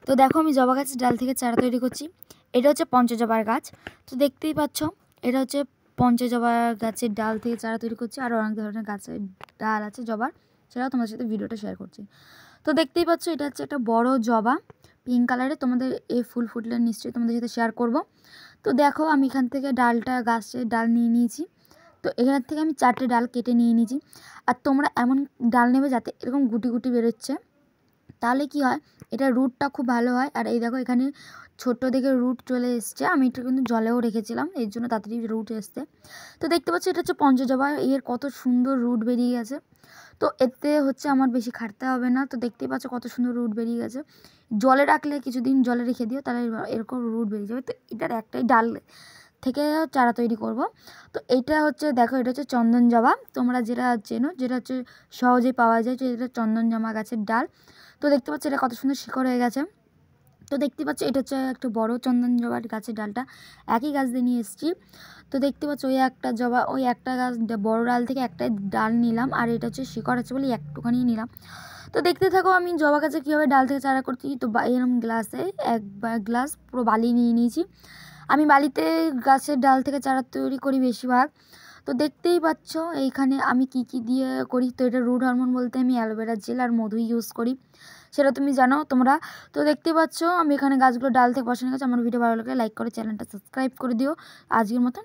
তো দেখো আমি জবা গাছের ডাল থেকে চারা তৈরি করছি। এটা হচ্ছে পঞ্চজবার গাছ। তো দেখতেই পাচ্ছ এটা হচ্ছে পঞ্চজবা গাছের ডাল থেকে চারা তৈরি করছি। আর অনেক ধরনের গাছের ডাল আছে জবার, সেটাও তোমাদের সাথে ভিডিওটা শেয়ার করছি। তো দেখতেই পাচ্ছ এটা হচ্ছে একটা বড় জবা, পিঙ্ক কালারের। তোমাদের এই ফুল ফুটলে নিশ্চয়ই তোমাদের সাথে শেয়ার করব। তো দেখো আমি এখান থেকে গাছের ডাল নিয়ে নিয়েছি। তো এখান থেকে আমি 4টে ডাল কেটে নিয়ে নিয়েছি। আর তোমরা এমন ডাল নেবে যাতে এরকম গুটি গুটি বেরোচ্ছে, তাহলে কি হয়, এটা রুটটা খুব ভালো হয়। আর এই দেখো এখানে ছোট্ট দেখে রুট চলে এসছে। আমি এটা কিন্তু জলেও রেখেছিলাম, এর জন্য তাড়াতাড়ি রুট এসছে। তো দেখতে পাচ্ছি এটা হচ্ছে পঞ্চজবা, এর কত সুন্দর রুট বেরিয়ে গেছে। তো এতে হচ্ছে আমার বেশি খাটতে হবে না। তো দেখতেই পাচ্ছ কত সুন্দর রুট বেরিয়ে গেছে। জলে রাখলে, কিছুদিন জলে রেখে দিও, তাহলে এরকম রুট বেরিয়ে যাবে। তো এটার একটাই ডাল থেকে চারা তৈরি করব। তো এটা হচ্ছে দেখো, এটা হচ্ছে চন্দন জবা। তোমরা যেটা চেনো, যেটা হচ্ছে সহজেই পাওয়া যায়, যেটা চন্দন জবা গাছের ডাল। তো দেখতে পাচ্ছি এটা কত সুন্দর শিকড় হয়ে গেছে। তো দেখতে পাচ্ছি এটা হচ্ছে একটা বড় চন্দন জবার গাছের ডালটা একই গাছ দিয়ে নিয়ে এসেছি। তো দেখতে পাচ্ছ ওই একটা গাছ বড় ডাল থেকে একটা ডাল নিলাম, আর এটা হচ্ছে শিকড় আছে বলে একটুখানি নিলাম। তো দেখতে থাকো আমি জবা গাছে কীভাবে ডাল থেকে চারা করছি। তো এরকম গ্লাসে গ্লাস পুরো বালি নিয়ে নিয়েছি। আমি বালিতে গাছের ডাল থেকে চারা তৈরি করি বেশিরভাগ। তো দেখতেই পাচ্ছ এইখানে আমি কি দিয়ে করি। তো এটা রুট হরমোন বলতে আমি অ্যালোভেরা জেল আর মধু ইউজ করি, সেটা তুমি জানো তোমরা। তো দেখতেই পাচ্ছ আমি এখানে গাছগুলো ডাল থেকে বসানো গেছে। আমার ভিডিও ভালো লাগলে লাইক করে চ্যানেলটা সাবস্ক্রাইব করে দিও। আজকের মতন